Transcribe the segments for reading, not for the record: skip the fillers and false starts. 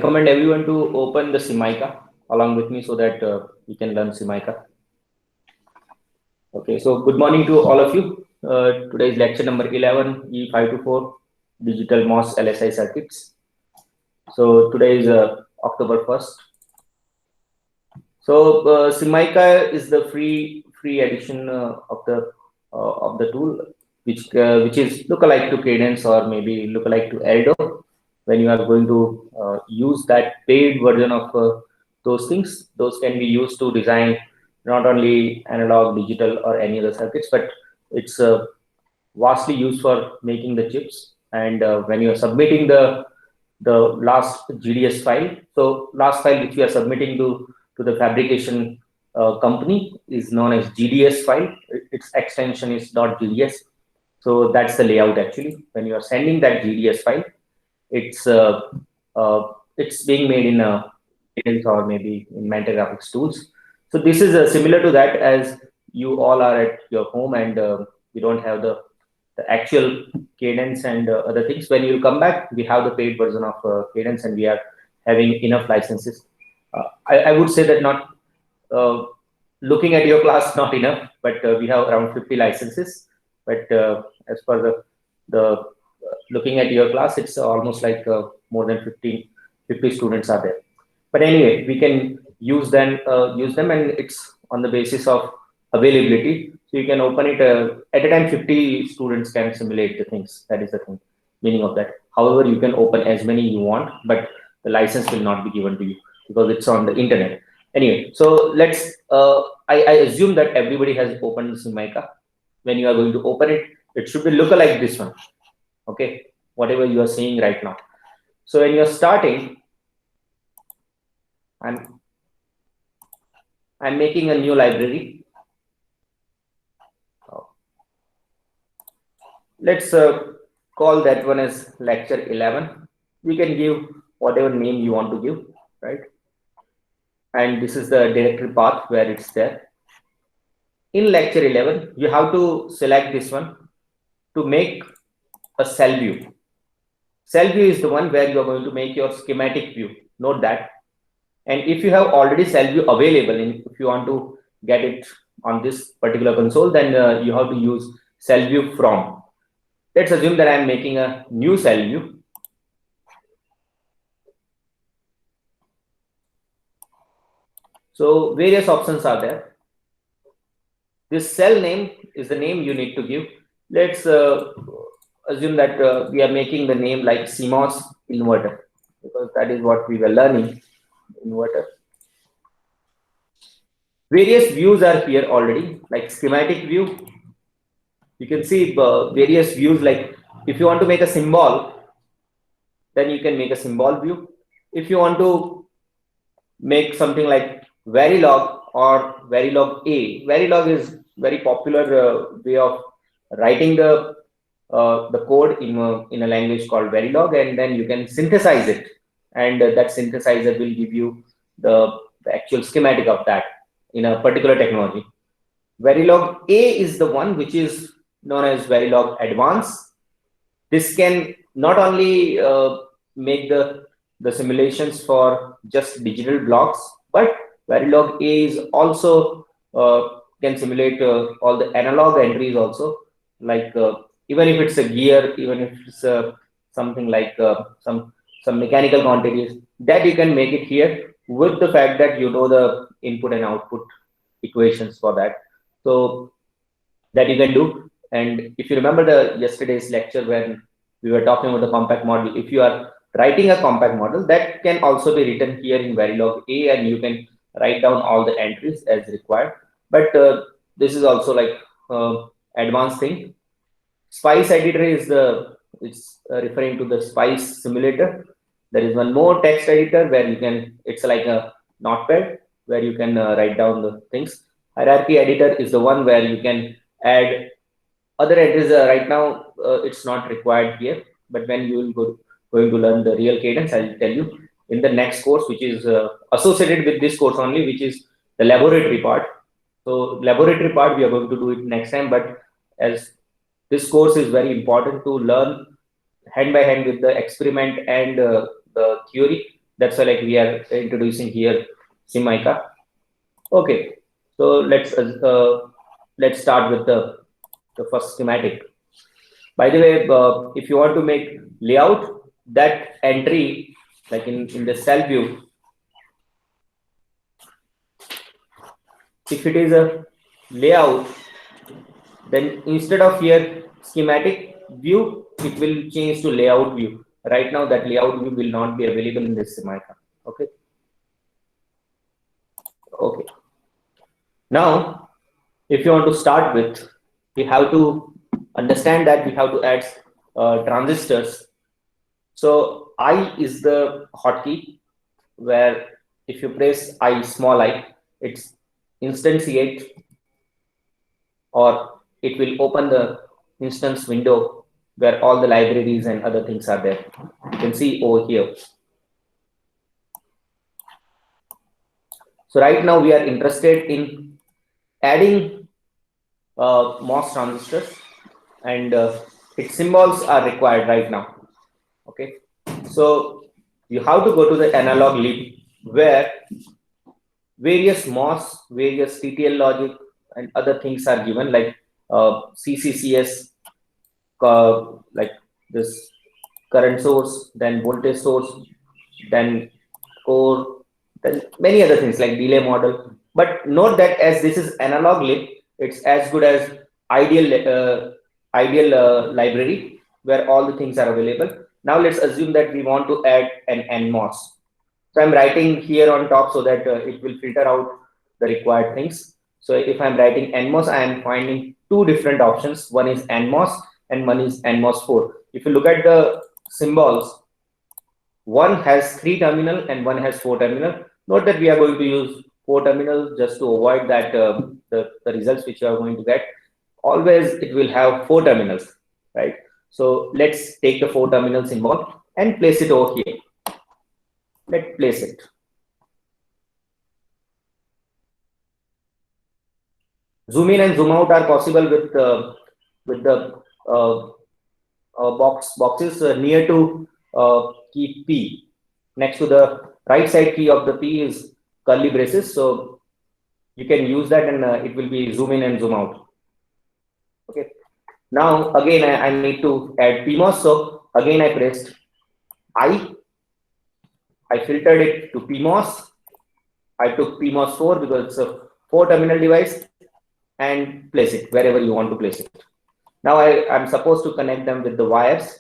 recommend everyone to open the Simica along with me so that you can learn Simica. Okay, so good morning to all of you. Today's lecture number 11, E524, Digital MOS LSI Circuits. So today is October 1st. So Simica is the free edition of the tool, which is lookalike to Cadence or maybe lookalike to Erdo. When you are going to use that paid version of those things, those can be used to design not only analog, digital, or any other circuits, but it's vastly used for making the chips. And when you are submitting the last GDS file, so last file which we are submitting to the fabrication company is known as GDS file. Its extension is .gds. So that's the layout actually. When you are sending that GDS file, it's being made in Cadence or maybe in Mentor Graphics tools. So this is similar to that, as you all are at your home and you don't have the actual Cadence and other things. When you come back, we have the paid version of Cadence and we are having enough licenses. I would say that not looking at your class, not enough, but we have around 50 licenses. But as per the looking at your class, it's almost like more than 50 students are there. But anyway, we can use them, and it's on the basis of availability. So you can open it at a time. 50 students can simulate the things. That is the thing, meaning of that. However, you can open as many you want, but the license will not be given to you because it's on the internet. Anyway, so let's. I assume that everybody has opened Simica. When you are going to open it, it should be look like this one. Okay, whatever you are seeing right now. So when you are starting, I'm making a new library. Let's call that one as lecture 11. We can give whatever name you want to give, right? And this is the directory path where it's there. In lecture 11, you have to select this one to make a cell view. Cell view is the one where you are going to make your schematic view. Note that. And if you have already cell view available, and if you want to get it on this particular console, then you have to use cell view from. Let's assume that I'm making a new cell view. So various options are there. This cell name is the name you need to give. Let's assume that we are making the name like CMOS inverter, because that is what we were learning, inverter. Various views are here already, like schematic view. You can see various views, like if you want to make a symbol, then you can make a symbol view. If you want to make something like Verilog or Verilog A, Verilog is very popular way of writing the code in a language called Verilog, and then you can synthesize it, and that synthesizer will give you the actual schematic of that in a particular technology. Verilog A is the one which is known as Verilog Advanced. This can not only make the simulations for just digital blocks, but Verilog A is also can simulate all the analog entries also, like even if it's a gear, even if it's something like some mechanical quantities, that you can make it here with the fact that you know the input and output equations for that. So that you can do. And if you remember the yesterday's lecture when we were talking about the compact model, if you are writing a compact model, that can also be written here in Verilog A, and you can write down all the entries as required. But this is also like advanced thing. Spice editor is referring to the Spice simulator. There is one more text editor where you can, it's like a notepad where you can write down the things. Hierarchy editor is the one where you can add other entries. Right now it's not required here, but when you will going to learn the real Cadence, I will tell you in the next course, which is associated with this course only, which is the laboratory part. So laboratory part we are going to do it next time, but as this course is very important to learn hand by hand with the experiment and the theory, That's why like we are introducing here SimMica. Okay, so let's start with the first schematic. By the way, if you want to make layout, that entry, like in the cell view, if it is a layout, then instead of here schematic view, it will change to layout view. Right now, that layout view will not be available in this SimMica. Okay. Okay. Now, if you want to start with, we have to understand that we have to add transistors. So I is the hotkey, where if you press I small I, it's instantiate, or it will open the instance window where all the libraries and other things are there. You can see over here. So right now we are interested in adding MOS transistors, and its symbols are required right now. Okay, so you have to go to the analog lib where various MOS, various TTL logic, and other things are given, like CCCS, like this current source, then voltage source, then core, then many other things like delay model. But note that as this is analog lib, it's as good as ideal library where all the things are available. Now let's assume that we want to add an NMOS. So I'm writing here on top so that it will filter out the required things. So if I'm writing NMOS, I am finding two different options. One is NMOS and one is NMOS 4. If you look at the symbols, one has 3 terminal and one has 4 terminal. Note that we are going to use 4 terminal just to avoid that the results which you are going to get. Always it will have 4 terminals, right? So let's take the 4 terminal symbol and place it over here. Let's place it. Zoom in and zoom out are possible with the boxes near to key P. Next to the right side key of the P is curly braces, so you can use that, and it will be zoom in and zoom out. Okay. Now again I need to add PMOS, so again I pressed I filtered it to PMOS. I took PMOS 4 because it's a 4 terminal device, and place it wherever you want to place it. Now I'm supposed to connect them with the wires.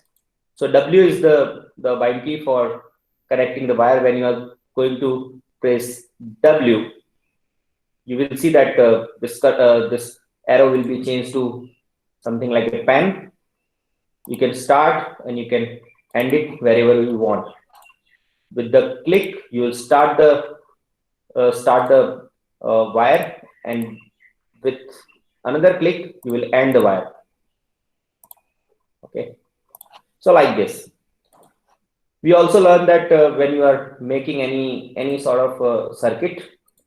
So W is the bind key for connecting the wire. When you are going to press W, you will see that this arrow will be changed to something like a pen. You can start and you can end it wherever you want. With the click, you will start the wire, and with another click, you will end the wire. Okay, so like this. We also learned that when you are making any sort of circuit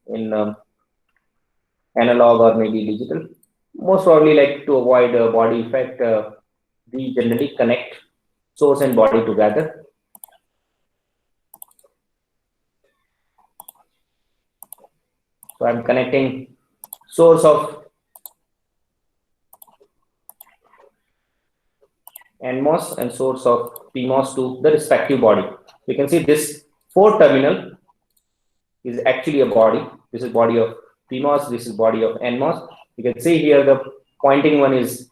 in analog or maybe digital, most probably like to avoid a body effect, we generally connect source and body together. So I'm connecting source of NMOS and source of PMOS to the respective body. You can see this 4 terminal is actually a body. This is body of PMOS, this is body of NMOS. You can see here the pointing one is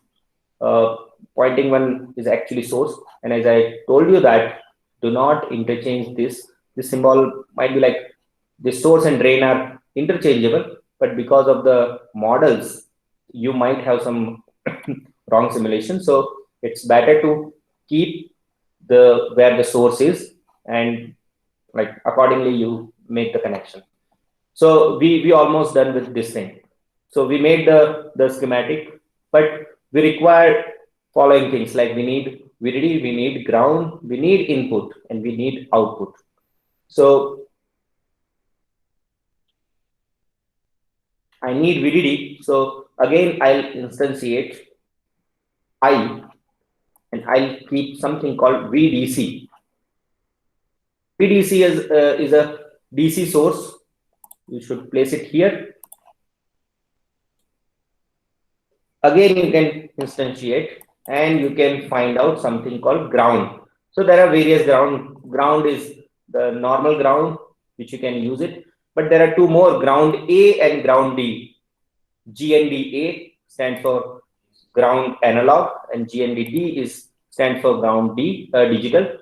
actually source. And as I told you that do not interchange this. This symbol might be like the source and drain are interchangeable, but because of the models, you might have some wrong simulation. So it's better to keep the where the source is, and like accordingly you make the connection. So we almost done with this thing. So we made the schematic, but we require following things, like we need VDD, we need ground, we need input, and we need output. So I need VDD. So again, I'll instantiate I, and I'll keep something called VDC. VDC is a DC source. You should place it here. Again, you can instantiate and you can find out something called ground. So there are various ground. Ground is the normal ground, which you can use it. But there are two more, ground A and ground D. GNDA stands for ground analog and GNDD stands for ground D, digital.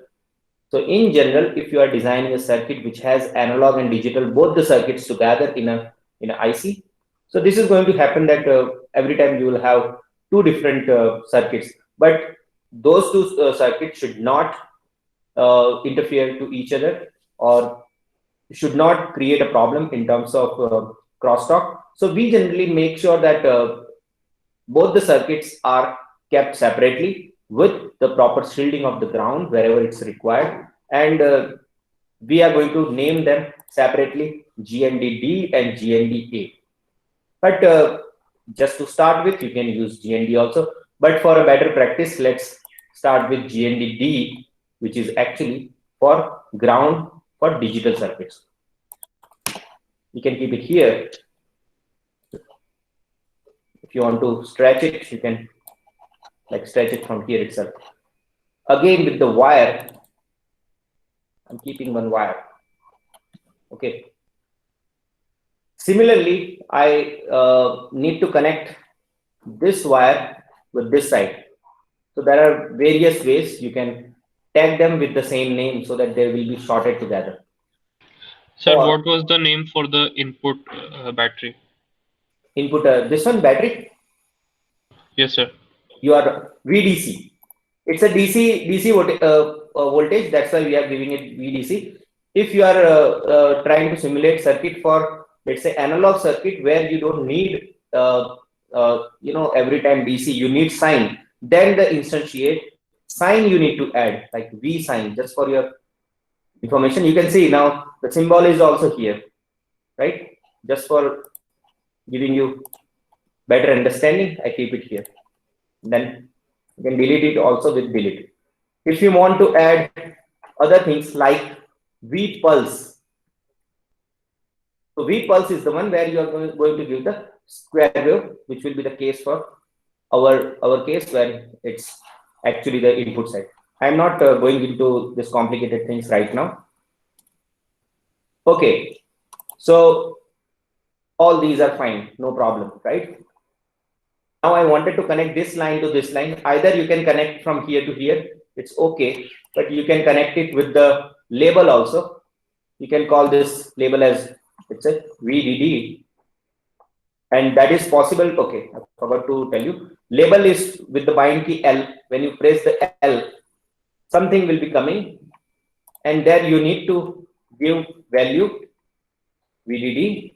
So in general, if you are designing a circuit which has analog and digital, both the circuits together in a IC, so this is going to happen that every time you will have two different circuits, but those two circuits should not interfere to each other or should not create a problem in terms of crosstalk. So we generally make sure that both the circuits are kept separately with the proper shielding of the ground wherever it's required, and we are going to name them separately, GNDD and GNDA. But just to start with, you can use GND also, but for a better practice, let's start with GNDD, which is actually for ground for digital circuits. You can keep it here. If you want to stretch it, you can like stretch it from here itself. Again, with the wire, I'm keeping one wire. Okay. Similarly, I need to connect this wire with this side. So there are various ways you can tag them with the same name so that they will be shorted together. Sir, what was the name for the input battery? Input, this one battery? Yes, sir. Your VDC. It's a DC voltage. That's why we are giving it VDC. If you are trying to simulate circuit for, let's say, analog circuit where you don't need every time DC, you need sign. Then the instantiate sign you need to add, like V sign, just for your information. You can see now the symbol is also here, right? Just for giving you better understanding, I keep it here. Then you can delete it also with delete. If you want to add other things like V pulse, so V pulse is the one where you are going to give the square wave, which will be the case for our case where it's actually the input side. I'm not going into this complicated things right now. Okay, so all these are fine, no problem, right? Now I wanted to connect this line to this line. Either you can connect from here to here, it's okay, but you can connect it with the label also. You can call this label as, it's a VDD, and that is possible. Okay, I forgot to tell you, label is with the bind key L. When you press the L, something will be coming, and there you need to give value VDD.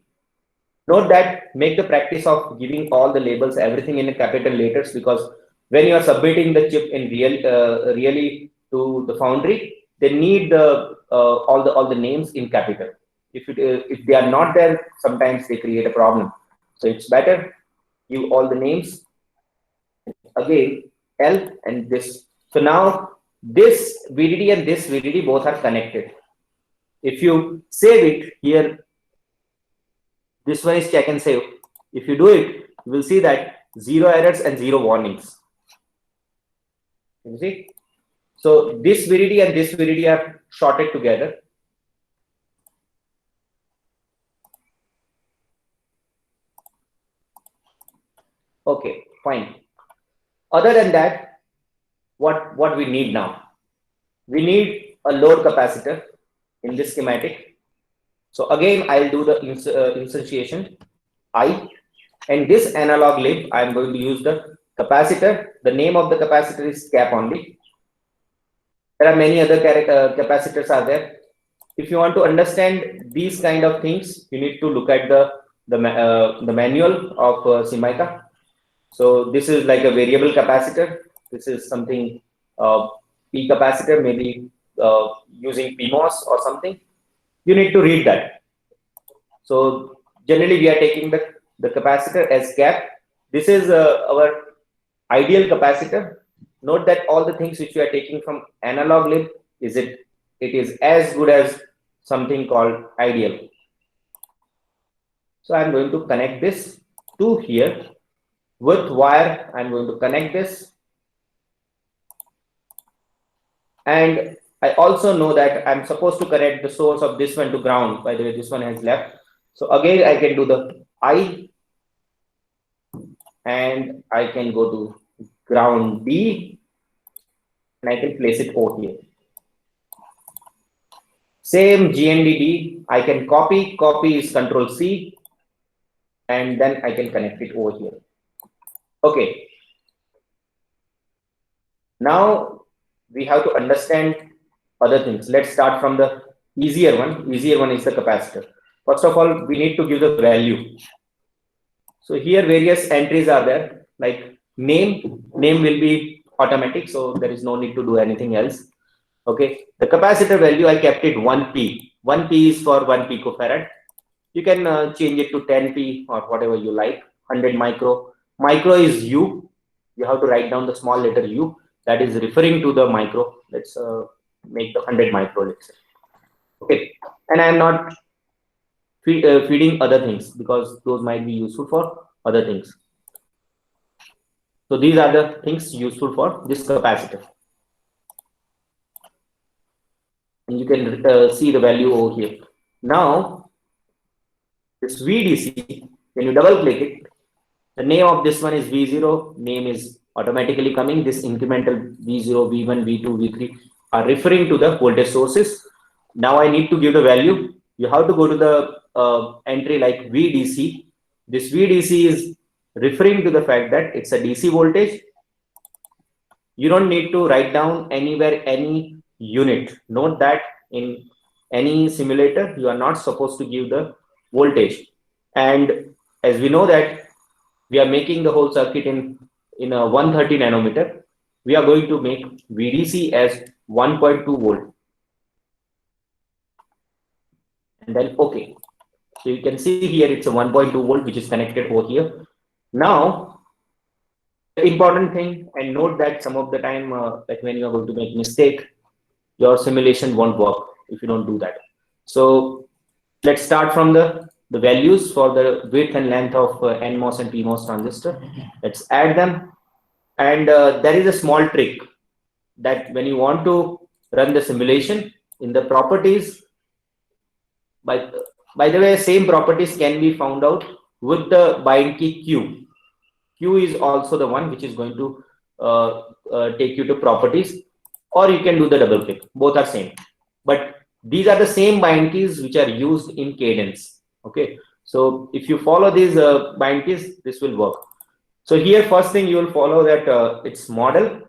Note that, make the practice of giving all the labels, everything in a capital letters, because when you are submitting the chip in really to the foundry, they need all the names in capital. If they are not there, sometimes they create a problem. So it's better give all the names. Again, L and this. So now this VDD and this VDD both are connected. If you save it here, this one is check and save. If you do it, you will see that 0 errors and 0 warnings. You see? So this VDD and this VDD are shorted together. Okay, fine. Other than that, what we need now? We need a load capacitor in this schematic. So again, I'll do the instantiation I, and this analog lib, I'm going to use the capacitor. The name of the capacitor is cap only. There are many other capacitors are there. If you want to understand these kind of things, you need to look at the manual of SIMICA. So this is like a variable capacitor. This is something P capacitor, maybe using PMOS or something. You need to read that. So generally we are taking the capacitor as cap. This is our ideal capacitor. Note that all the things which we are taking from analog lib, is it it is as good as something called ideal. So I'm going to connect this to here with wire. I'm going to connect this, and I also know that I'm supposed to connect the source of this one to ground. By the way, this one has left. So again, I can do the I, and I can go to ground D, and I can place it over here. Same GNDD, I can copy is Control C, and then I can connect it over here. Okay. Now we have to understand other things. Let's start from the easier one. Easier one is the capacitor. First of all, we need to give the value. So here various entries are there, like name will be automatic, so there is no need to do anything else. Okay, the capacitor value I kept it 1p. 1p is for 1 picofarad. You can change it to 10p or whatever you like. 100 micro. Micro is U. You have to write down the small letter U. That is referring to the micro. Let's make the 100 micro. Let's say. Okay, and I am not feeding other things because those might be useful for other things. So these are the things useful for this capacitor. And you can see the value over here. Now, this VDC, when you double click it, the name of this one is V0, name is automatically coming. This incremental V0, V1, V2, V3 are referring to the voltage sources. Now I need to give the value. You have to go to the entry like VDC. This VDC is referring to the fact that it's a DC voltage. You don't need to write down anywhere any unit. Note that in any simulator, you are not supposed to give the voltage. And as we know that we are making the whole circuit in a 130 nanometer, we are going to make VDC as 1.2 volt. And then okay. So you can see here it's a 1.2 volt which is connected over here. Now, the important thing, and note that some of the time, like when you are going to make mistake, your simulation won't work if you don't do that. So let's start from the values for the width and length of NMOS and PMOS transistor. Let's add them. And there is a small trick that when you want to run the simulation in the properties, by the way, same properties can be found out with the bind key Q. Q is also the one which is going to take you to properties, or you can do the double click. Both are same, but these are the same bind keys which are used in Cadence. Okay, so if you follow these bind keys, this will work. So here, first thing you will follow that it's model.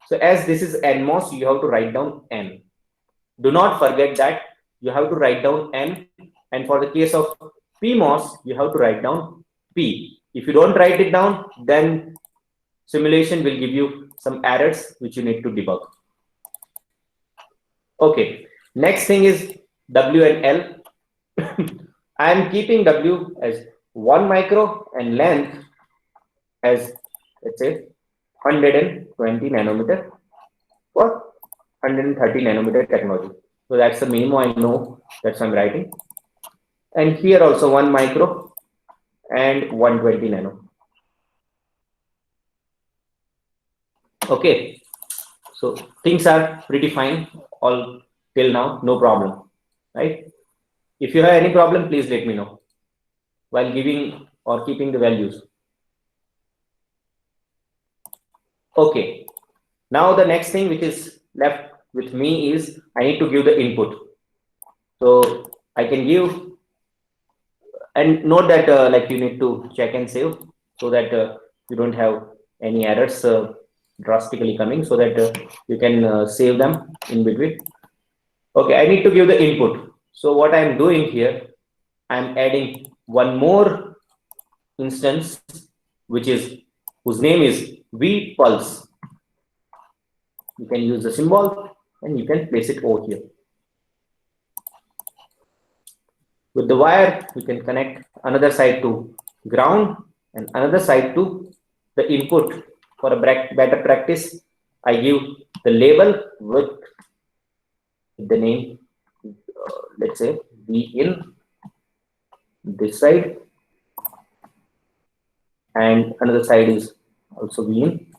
So as this is NMOS, you have to write down N. Do not forget that you have to write down N, and for the case of PMOS, you have to write down P. If you don't write it down, then simulation will give you some errors which you need to debug. Okay, next thing is W and L. I am keeping W as 1 micro and length as, let's say, 120 nanometer for 130 nanometer technology. So that's the minimum I know, that's what I'm writing. And here also 1 micro and 120 nano. Okay, so things are pretty fine all till now, no problem, right? If you have any problem, please let me know while giving or keeping the values. Okay, now the next thing which is left with me is I need to give the input. So I can give, and note that like you need to check and save so that you don't have any errors drastically coming, so that you can save them in between. Okay, I need to give the input. So what I'm doing here, I'm adding one more instance whose name is V pulse. You can use the symbol and you can place it over here. With the wire, you can connect another side to ground and another side to the input. For a better practice, I give the label with the name, let's say V in this side, and another side is also V in.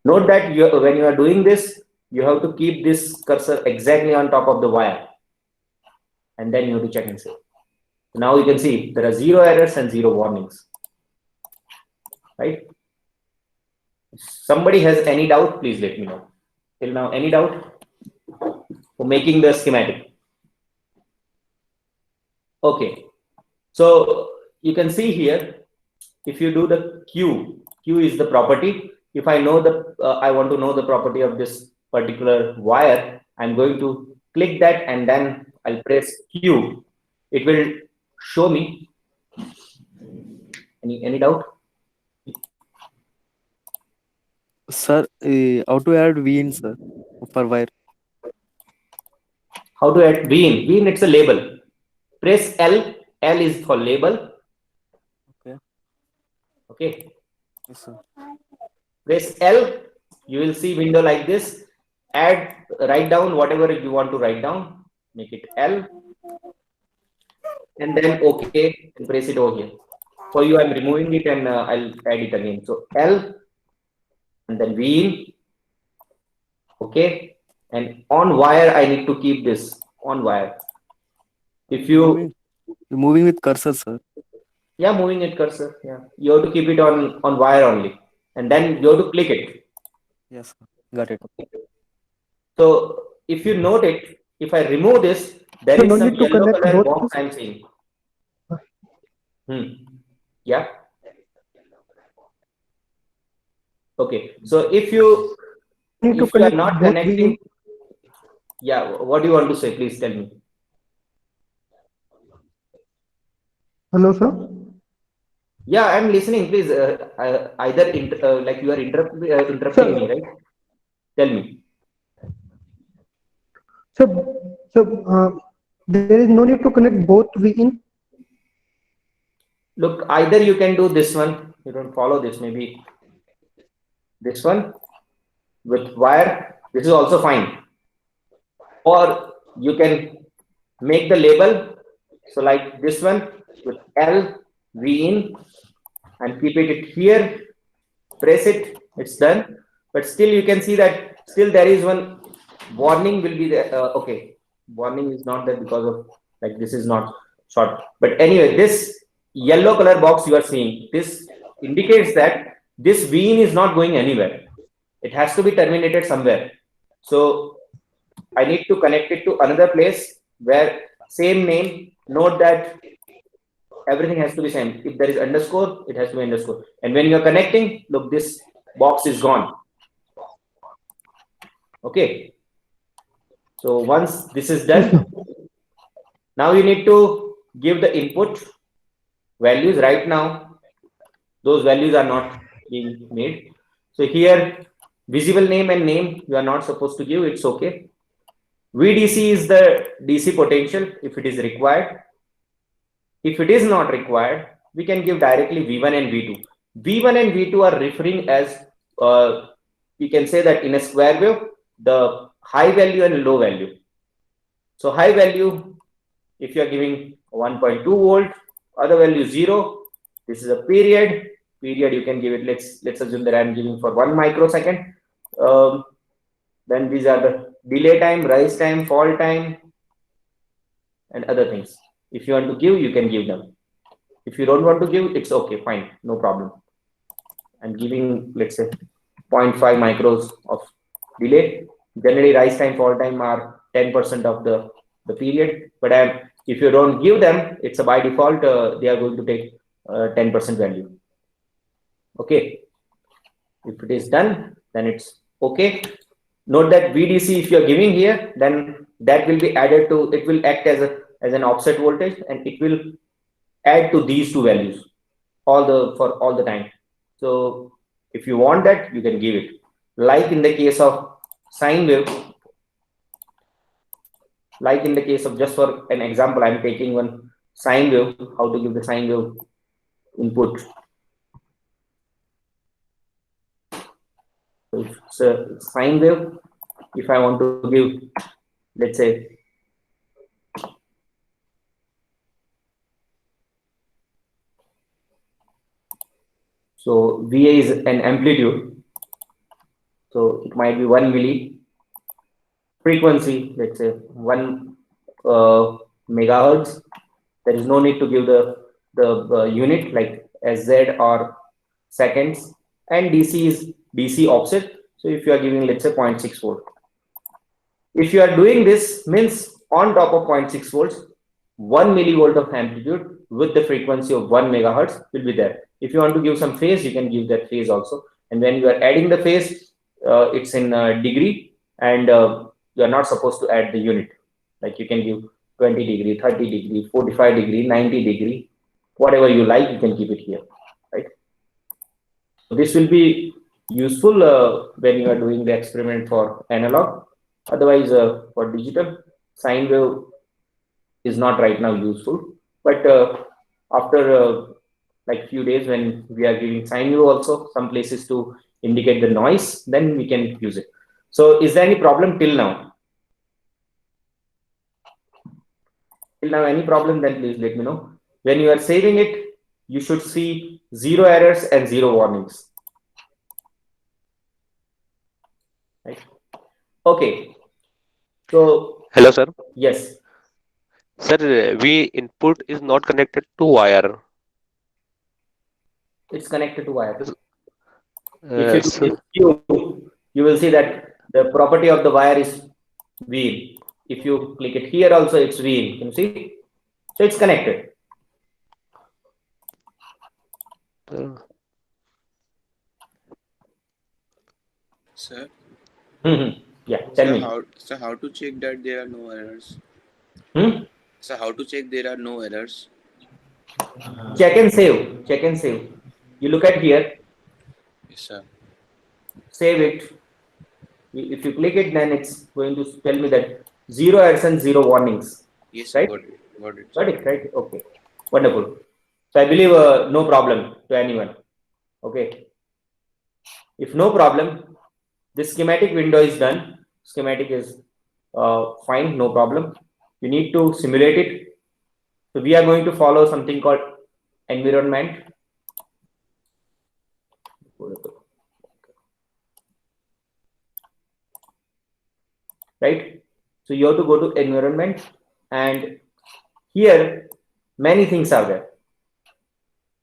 Note that when you are doing this, you have to keep this cursor exactly on top of the wire, and then you have to check and save. Now you can see there are 0 errors and 0 warnings, right? If somebody has any doubt, please let me know. Till now, any doubt for making the schematic? Okay, so you can see here, if you do the Q is the property. If I know I want to know the property of this particular wire, I'm going to click that and then I'll press Q. It will show me. Any doubt? Sir, how to add V in, sir, for wire? How to add V in? V in, it's a label. Press L. L is for label. Okay. Okay. Yes, sir. Press L. You will see window like this. Write down whatever you want to write down. Make it L. And then OK. And press it over here. For you, I'm removing it and I'll add it again. So L. And then V in. Okay. And on wire, I need to keep this on wire. If you moving with cursor, sir. Yeah, moving it cursor. Yeah, you have to keep it on wire only, and then you have to click it. Yes, sir. Got it. So if you note it, if I remove this, there So is no some need to yellow connect color both box this? I'm seeing. Yeah. Okay. So if you Need to if you are connect not both connecting, yeah, what do you want to say? Please tell me. Hello, sir. Yeah, I'm listening. Please, either like you are interrupting me, right? Tell me. So there is no need to connect both V in. Look, either you can do this one. You don't follow this. Maybe this one with wire. This is also fine. Or you can make the label. So like this one with L, V in, and keep it here. Press it. It's done. But still, you can see that still there is one warning will be there. Okay, warning is not there because of like this is not short. But anyway, this yellow color box you are seeing, this indicates that this V in is not going anywhere. It has to be terminated somewhere. So I need to connect it to another place where same name. Note that everything has to be same. If there is underscore, it has to be underscore. And when you're connecting, look, this box is gone. Okay. So once this is done, now you need to give the input values. Right now, those values are not being made. So here, visible name and name, you are not supposed to give. It's okay. VDC is the DC potential if it is required. If it is not required, we can give directly V1 and V2. V1 and V2 are referring as, we can say that in a square wave, the high value and low value. So high value, if you are giving 1.2 volt, other value 0, this is a period you can give it, let's assume that I am giving for 1 microsecond. Then these are the delay time, rise time, fall time, and other things. If you want to give, you can give them. If you don't want to give, it's okay, fine, no problem. I'm giving, let's say, 0.5 micros of delay. Generally, rise time, fall time are 10% of the period. But if you don't give them, it's a by default, they are going to take 10% value. Okay. If it is done, then it's okay. Note that VDC, if you're giving here, then that will be added to, it will act as an offset voltage, and it will add to these two values for all the time. So if you want that, you can give it. Like in the case of sine wave, like in the case of, just for an example, I'm taking one sine wave, how to give the sine wave input. So it's a sine wave. If I want to give let's say so VA is an amplitude, so it might be 1 milli. Frequency, let's say 1 megahertz. There is no need to give the unit like SZ or seconds, and DC is DC offset. So if you are giving, let's say 0.6 volt, if you are doing this, means on top of 0.6 volts, 1 millivolt of amplitude with the frequency of 1 megahertz will be there. If you want to give some phase, you can give that phase also. And when you are adding the phase, it's in degree, and you are not supposed to add the unit. Like you can give 20 degree, 30 degree, 45 degree, 90 degree, whatever you like, you can keep it here, right? So this will be useful when you are doing the experiment for analog. Otherwise, for digital, sine wave is not right now useful. But after like few days, when we are giving sine wave also, some places to indicate the noise, then we can use it. So is there any problem till now? Till now, any problem, then please let me know. When you are saving it, you should see 0 errors and 0 warnings. Right? Okay. So Hello, sir. yes. Sir, V input is not connected to wire. It's connected to wire. So, If you will see that the property of the wire is wheel. If you click it here also, it's wheel. Can you see? So it's connected. Sir, Yeah, tell me. how to check that there are no errors? Hmm? So how to check there are no errors? Check and save. Check and save. You look at here, Yes, sir. save it. If you click it, then it's going to tell me that 0 errors and 0 warnings. Yes, sir. Right? Got it. Got it. Got it, right? Okay. Wonderful. So I believe no problem to anyone. Okay. If no problem, the schematic window is done. Schematic is fine, no problem. You need to simulate it. So we are going to follow something called environment. Right? So you have to go to environment, and here many things are there.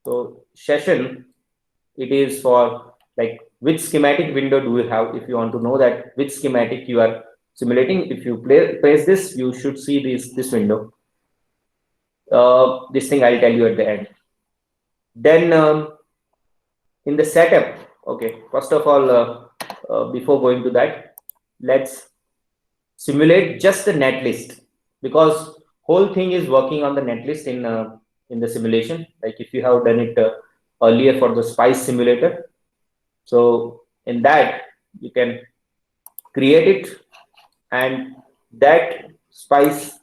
So session, it is for like which schematic window do you have. If you want to know that which schematic you are simulating, if you press this, you should see this window. This thing I'll tell you at the end. Then in the setup, okay, first of all, before going to that, let's simulate just the netlist, because whole thing is working on the netlist in the simulation. Like if you have done it earlier for the SPICE simulator, so in that you can create it, and that SPICE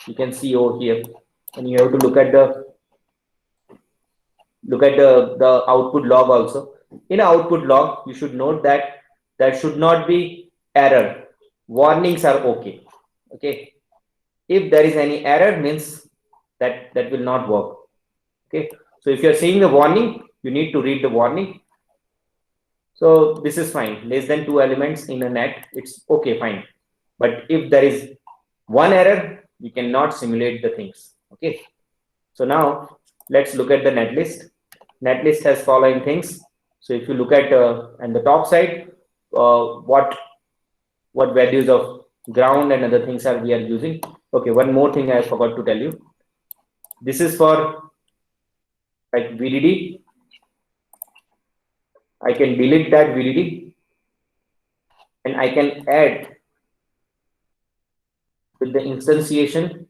you can see over here, and you have to look at the output log also. In output log, you should note that there should not be error. Warnings are okay. Okay. If there is any error, means that will not work. Okay. So if you're seeing the warning, you need to read the warning. So this is fine. Less than 2 elements in a net, it's okay, fine. But if there is one error, you cannot simulate the things. Okay. So now let's look at the netlist. Netlist has following things. So if you look at on the top side, what values of ground and other things we are using. Okay, one more thing I forgot to tell you. This is for like VDD. I can delete that VDD, and I can add with the instantiation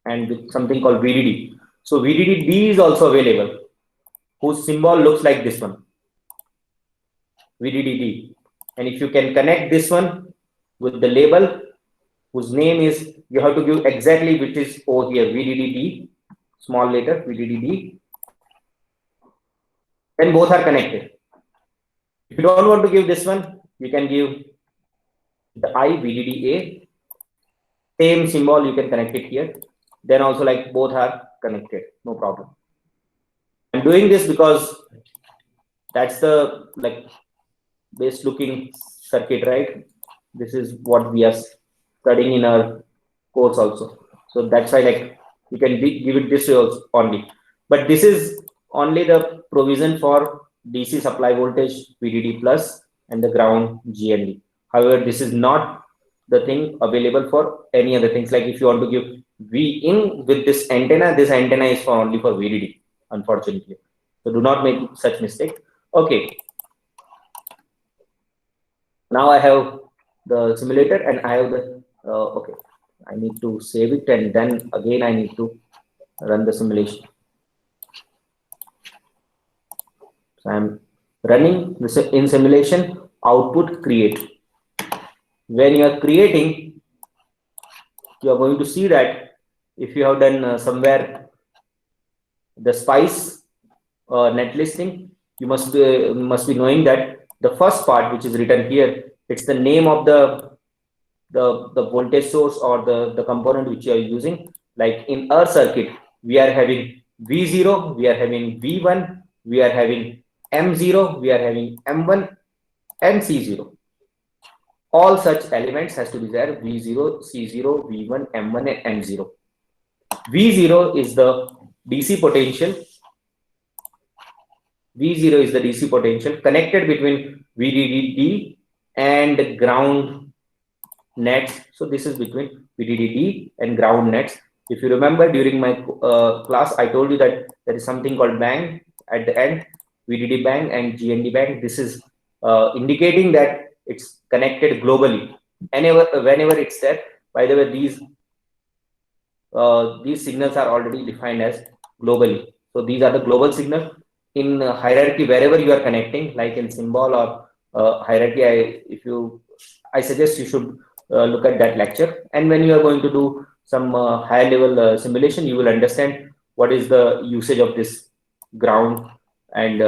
and with something called VDD. So VDD-D is also available, whose symbol looks like this one, VDD-D. And if you can connect this one with the label whose name is, you have to give exactly which is over here, VDD-D, small letter, VDD-D. Then both are connected. If you don't want to give this one, you can give the I VDDA, same symbol, you can connect it here. Then also like both are connected, no problem. I'm doing this because that's the like best looking circuit, right? This is what we are studying in our course also. So that's why like you can give it this only. But this is only the provision for DC supply voltage VDD plus and the ground GND. However, this is not the thing available for any other things. Like if you want to give V in with this antenna is for only for VDD, unfortunately. So do not make such mistake. Okay. Now I have the simulator and I have the okay. I need to save it and then again I need to run the simulation. So I'm running this in simulation, output create. When you are creating, you are going to see that if you have done somewhere the SPICE net listing, you must be knowing that the first part which is written here, it's the name of the voltage source or the component which you are using. Like in our circuit, we are having V0, we are having V1, we are having M0, we are having M1 and C0. All such elements has to be there: V0, C0, V1, M1 and M0. V0 is the DC potential. V0 is the DC potential connected between VDD and ground nets. So this is between VDD and ground nets. If you remember during my class, I told you that there is something called bang at the end, VDD bang and GND bang. This is indicating that it's connected globally. Whenever it's there, by the way, these signals are already defined as globally. So these are the global signals. In hierarchy, wherever you are connecting, like in symbol or hierarchy, I suggest you should look at that lecture. And when you are going to do some higher level simulation, you will understand what is the usage of this ground and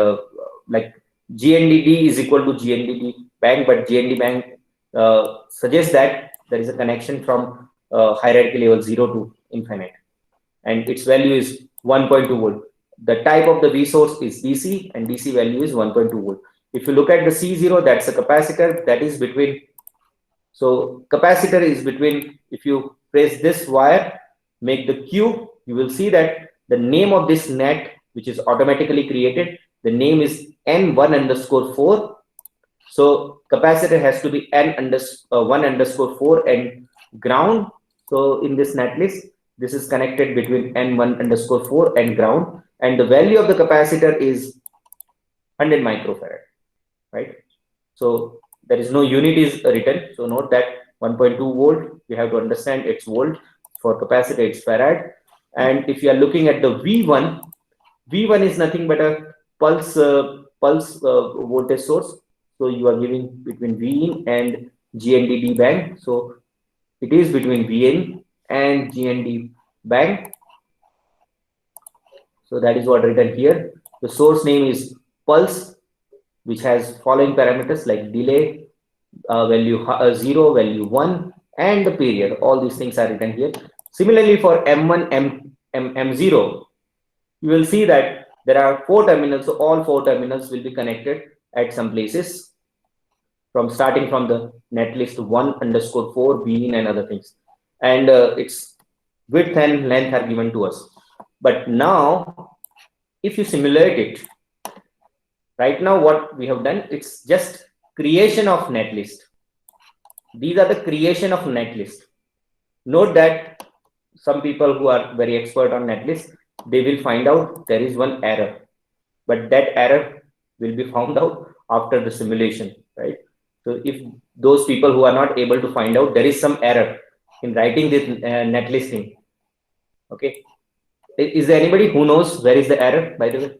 like GNDD is equal to GNDD bang, but GND bang suggests that there is a connection from hierarchy level 0 to infinite, and its value is 1.2 volt. The type of the V source is DC, and DC value is 1.2 volt. If you look at the C0, that's a capacitor that is between. So capacitor is between. If you press this wire, make the Q, you will see that the name of this net, which is automatically created, the name is N1_4. So capacitor has to be N1_4 and ground. So in this netlist, this is connected between N1_4 and ground, and the value of the capacitor is 100 microfarad, right? So there is no unit is written. So note that 1.2 volt, we have to understand it's volt. For capacitor, it's farad. And if you are looking at the V1, V1 is nothing but a pulse voltage source. So you are giving between Vin and GND bang. So it is between Vin and GND bang. So that is what written here. The source name is pulse, which has following parameters like delay, value 0, value 1, and the period. All these things are written here. Similarly, for M1, M0, you will see that there are 4 terminals. So all 4 terminals will be connected at some places, from starting from the netlist 1_4, Vin and other things. And its width and length are given to us. But now, if you simulate it, right now what we have done, it's just creation of netlist. These are the creation of netlist. Note that some people who are very expert on netlist, they will find out there is one error, but that error will be found out after the simulation, right? So if those people who are not able to find out there is some error in writing this net listing, okay, is there anybody who knows where is the error, by the way?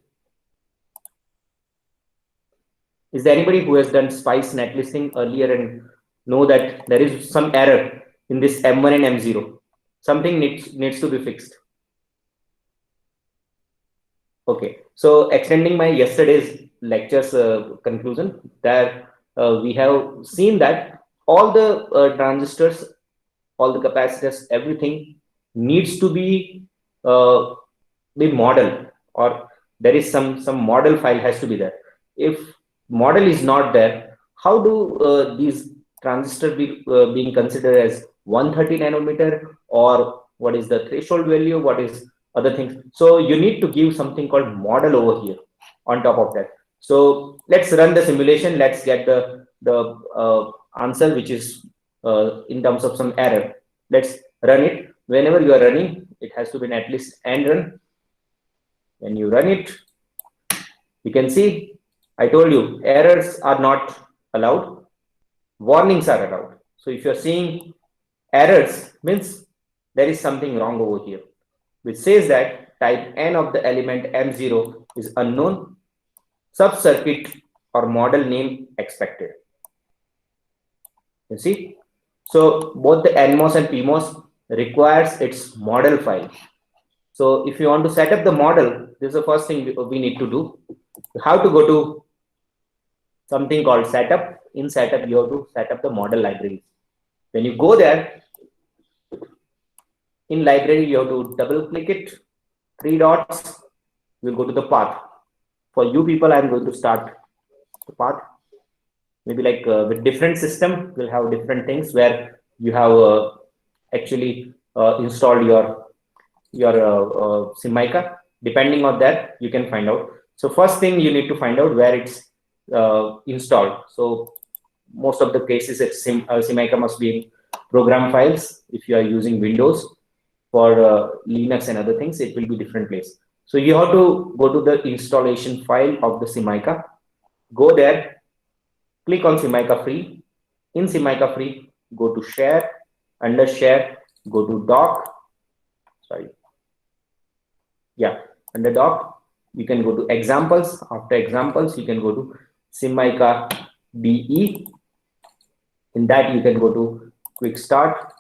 Is there anybody who has done SPICE net listing earlier and know that there is some error in this M1 and M0? Something needs to be fixed. Okay, so extending my yesterday's lecture's conclusion, that we have seen that all the transistors, all the capacitors, everything needs to be modeled, or there is some model file has to be there. If model is not there, how do these transistors being considered as 130 nanometer, or what is the threshold value, what is other things? So you need to give something called model over here on top of that. So let's run the simulation. Let's get the answer, which is in terms of some error. Let's run it. Whenever you are running, it has to be at least end run. When you run it, you can see, I told you, errors are not allowed, warnings are allowed. So if you're seeing errors, means there is something wrong over here, which says that type N of the element M0 is unknown, sub-circuit or model name expected. You see? So both the NMOS and PMOS requires its model file. So if you want to set up the model, this is the first thing we need to do. You have to go to something called setup. In setup, you have to set up the model library. When you go there, in library, you have to double click it, 3 dots, we'll go to the path. For you people, I'm going to start the path. Maybe like with different system, we'll have different things where you have actually installed your SimMicah. Depending on that, you can find out. So first thing you need to find out where it's installed. So most of the cases, it's SimMicah must be in program files. If you are using Windows, for Linux and other things, it will be different place. So you have to go to the installation file of the SimMicah. Go there, click on SimMicah free. In SimMicah free, go to share. Under share, go to dock. Sorry. Yeah, under dock, you can go to examples. After examples, you can go to SimMicah DE. In that, you can go to quick start.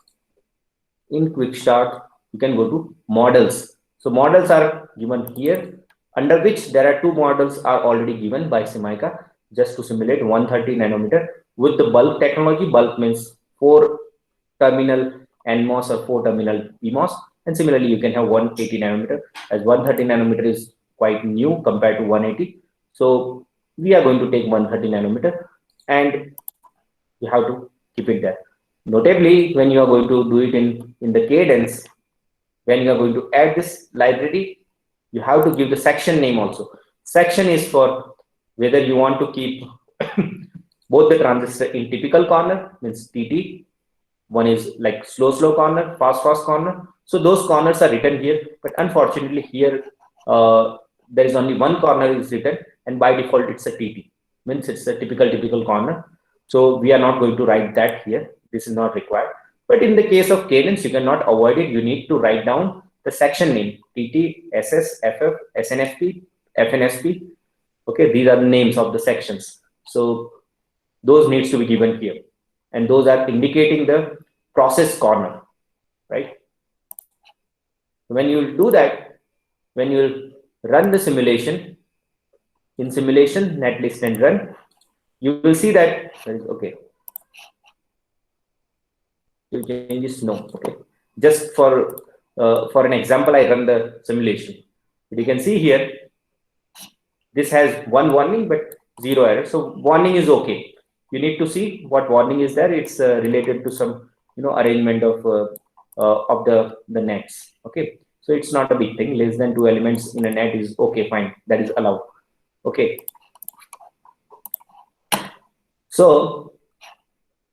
In quick start, you can go to models. So models are given here, under which there are 2 models are already given by SimMicah just to simulate 130 nanometer with the bulk technology. Bulk means 4 terminal NMOS or 4 terminal PMOS, and similarly you can have 180 nanometer, as 130 nanometer is quite new compared to 180. So we are going to take 130 nanometer, and you have to keep it there. Notably, when you are going to do it in the cadence, when you are going to add this library, you have to give the section name also. Section is for whether you want to keep both the transistor in typical corner, means TT. One is like slow corner, fast corner. So those corners are written here, but unfortunately here there is only one corner is written, and by default it's a TT, means it's a typical corner. So we are not going to write that here. This is not required. But in the case of cadence, you cannot avoid it. You need to write down the section name: TT, SS, FF, SNFP, FNSP. Okay, these are the names of the sections. So those needs to be given here, and those are indicating the process corner, right? When you do that, when you run the simulation, in simulation, netlist and run, you will see that okay. You change this, no, okay. Just for an example, I run the simulation. But you can see here, this has 1 warning but 0 error. So warning is okay. You need to see what warning is there. It's related to some arrangement of the nets. Okay, so it's not a big thing. Less than 2 elements in a net is okay, fine. That is allowed. Okay. So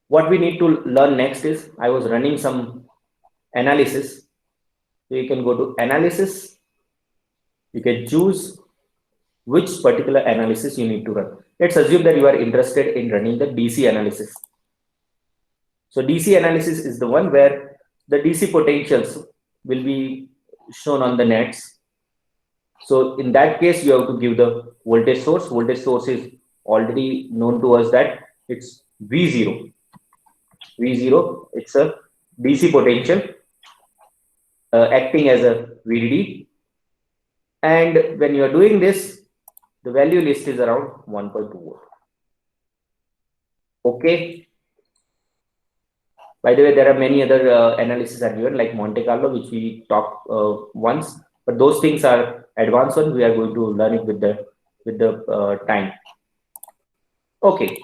what we need to learn next is, I was running some analysis. So you can go to analysis. You can choose which particular analysis you need to run. Let's assume that you are interested in running the DC analysis. So DC analysis is the one where the DC potentials will be shown on the nets. So in that case, you have to give the voltage source. Voltage source is already known to us that it's V0. V0, it's a DC potential acting as a VDD. And when you are doing this, the value list is around 1.2 volt. Okay. By the way, there are many other analysis are given like Monte Carlo, which we talked once, but those things are advanced one. We are going to learn it with the time. Okay.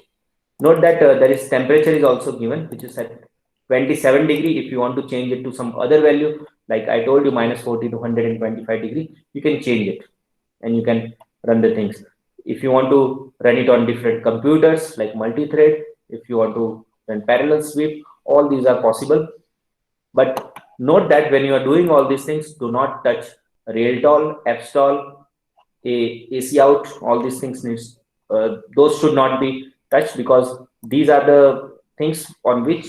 Note that there is temperature is also given, which is at 27 degree. If you want to change it to some other value, like I told you, -40 to 125 degree, you can change it and you can run the things. If you want to run it on different computers like multi-thread, if you want to run parallel sweep, all these are possible. But note that when you are doing all these things, do not touch Realtol, fstall, AC out, all these things needs, those should not be touched, because these are the things on which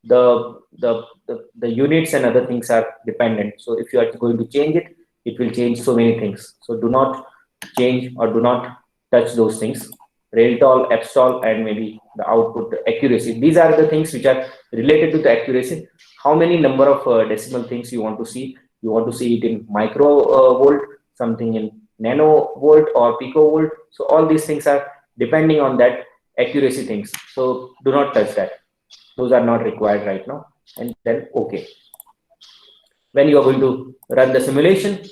the units and other things are dependent. So if you are going to change it, it will change so many things. So do not change or do not touch those things. Realtol, fstall, and maybe the output accuracy. These are the things which are related to the accuracy. How many number of decimal things you want to see? You want to see it in micro volt, something in nano volt or pico volt. So all these things are depending on that accuracy things. So do not touch that. Those are not required right now. And then okay. When you are going to run the simulation,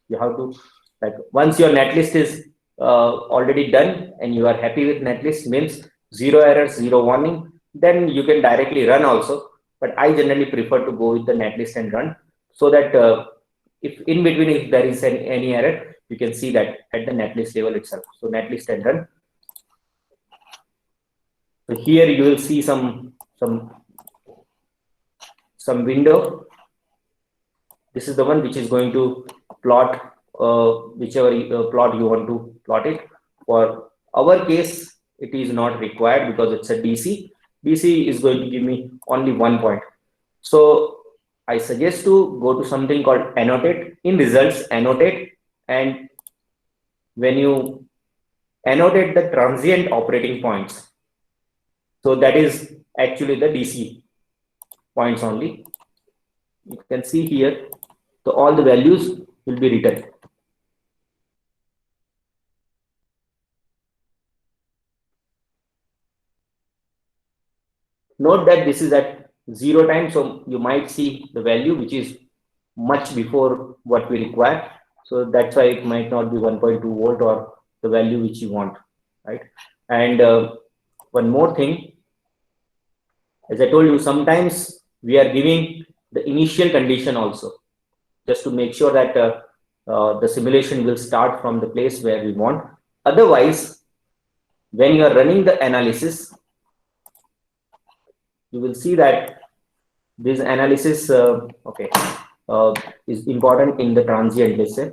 you have to, like, once your netlist is already done and you are happy with netlist, means zero errors, zero warning, then you can directly run also. But I generally prefer to go with the netlist and run, so that if in between, if there is any error, you can see that at the netlist level itself. So netlist and run. So here you will see some window. This is the one which is going to plot whichever plot you want to plot it. For our case, it is not required because it's a DC. DC is going to give me only 1 point. So I suggest to go to something called annotate. In results, annotate, and when you annotate the transient operating points, so that is actually the DC points only. You can see here, so all the values will be written. Note that this is at 0 time, so you might see the value which is much before what we require. So that's why it might not be 1.2 volt or the value which you want, right? And one more thing, as I told you, sometimes we are giving the initial condition also, just to make sure that the simulation will start from the place where we want. Otherwise, when you are running the analysis, you will see that this analysis is important in the transient, let's say.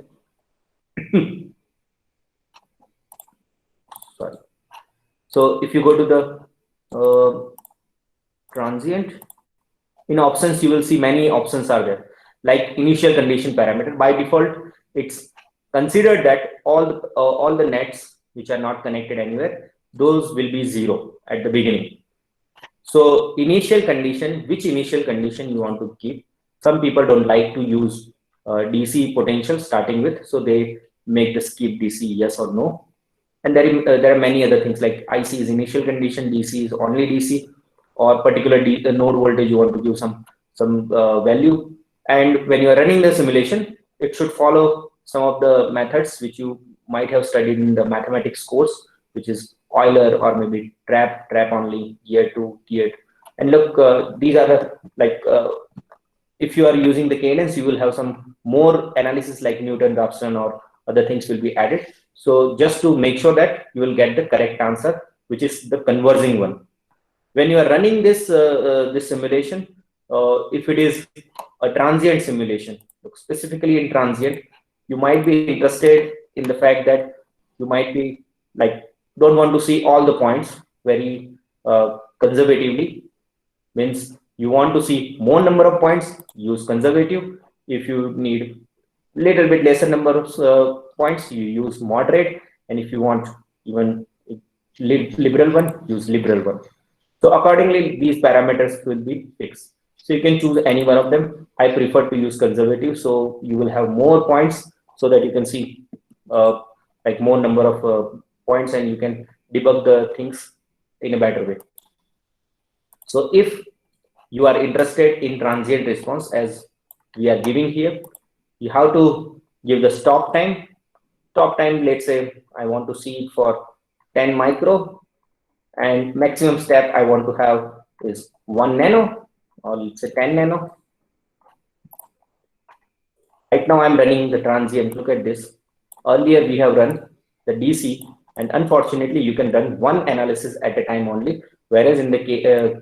Sorry. So if you go to the transient, in options, you will see many options are there, like initial condition parameter. By default, it's considered that all the nets which are not connected anywhere, those will be 0 at the beginning. So initial condition, which initial condition you want to keep? Some people don't like to use DC potential starting with, so they make the skip DC yes or no. And there are many other things like IC is initial condition, DC is only DC, or particular the node voltage you want to give some value. And when you are running the simulation, it should follow some of the methods which you might have studied in the mathematics course, which is Euler or maybe trap only, gear 2, gear 2. And look, these are the, if you are using the cadence, you will have some more analysis like Newton-Raphson or other things will be added. So just to make sure that you will get the correct answer, which is the converging one. When you are running this this simulation, if it is a transient simulation, specifically in transient, you might be interested in the fact that you might be like, don't want to see all the points very conservatively. Means you want to see more number of points, use conservative. If you need little bit lesser number of points, you use moderate. And if you want even liberal one, use liberal one. So accordingly, these parameters will be fixed. So you can choose any one of them. I prefer to use conservative, so you will have more points so that you can see like more number of points, and you can debug the things in a better way. So if you are interested in transient response as we are giving here, you have to give the stop time. Stop time, let's say I want to see it for 10 micro, and maximum step I want to have is 1 nano, or let's say 10 nano. Right now I'm running the transient. Look at this. Earlier we have run the DC, and unfortunately you can run one analysis at a time only, whereas in the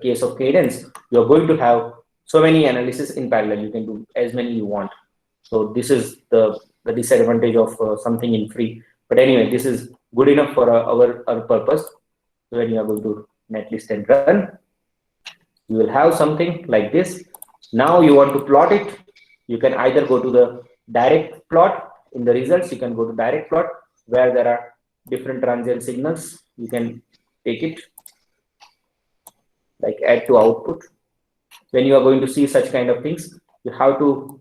case of Cadence, you're going to have so many analysis in parallel. You can do as many you want. So this is the disadvantage of something in free. But anyway, this is good enough for our purpose. So when you are going to netlist and run, you will have something like this. Now you want to plot it. You can either go to the direct plot. In the results, you can go to direct plot where there are different transient signals. You can take it, like add to output. When you are going to see such kind of things, you have to